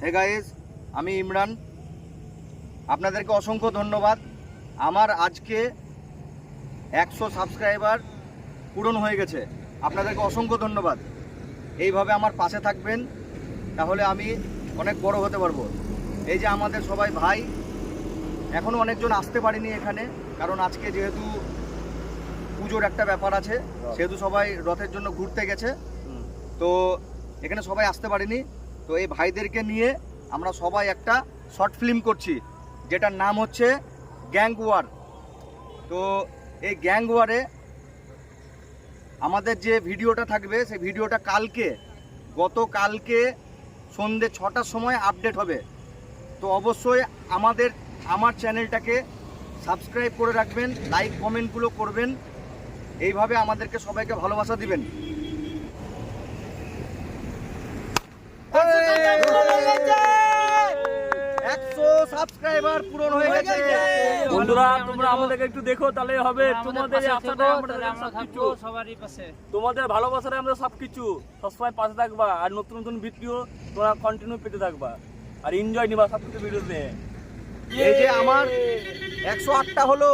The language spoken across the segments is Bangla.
হে গাইস, আমি ইমরান। আপনাদেরকে অসংখ্য ধন্যবাদ। আমার আজকে 100 সাবস্ক্রাইবার পূরণ হয়ে গেছে। আপনাদেরকে অসংখ্য ধন্যবাদ। এইভাবে আমার পাশে থাকবেন, তাহলে আমি অনেক বড় হতে পারবো। এই যে আমাদের সবাই ভাই, এখনও অনেকজন আসতে পারেনি এখানে, কারণ আজকে যেহেতু পুজোর একটা ব্যাপার আছে, সেহেতু সবাই রথের জন্য ঘুরতে গেছে, তো এখানে সবাই আসতে পারেনি। তো এই ভাইদেরকে নিয়ে আমরা সবাই একটা শর্ট ফিল্ম করছি, যেটার নাম হচ্ছে গ্যাং ওয়ার। তো এই গ্যাং ওয়ারে আমাদের যে ভিডিওটা থাকবে, সেই ভিডিওটা গতকালকে সন্ধ্যে 6টার সময় আপডেট হবে। তো অবশ্যই আমার চ্যানেলটাকে সাবস্ক্রাইব করে রাখবেন, লাইক কমেন্টগুলো করবেন, এইভাবে আমাদেরকে সবাইকে ভালোবাসা দিবেন। 100 সাবস্ক্রাইবার পূরণ হয়ে গেছে। বন্ধুরা, তোমরা আমাদেরকে একটু দেখো, তাহলে হবে। তোমাদের আশাটা আমাদের সবকিছু, সবারই পাশে তোমাদের ভালোবাসাটা আমরা সবকিছু। সবসময় পাশে থাকবা, আর নতুন নতুন ভিডিও তোমরা কন্টিনিউ পেতে থাকবা, আর এনজয় নিবা সবকিছু ভিডিওতে। এই যে আমার 108টা হলো,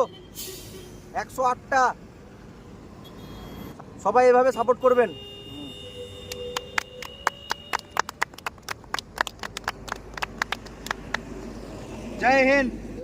108টা। সবাই এভাবে সাপোর্ট করবেন। জয় হিন্দ।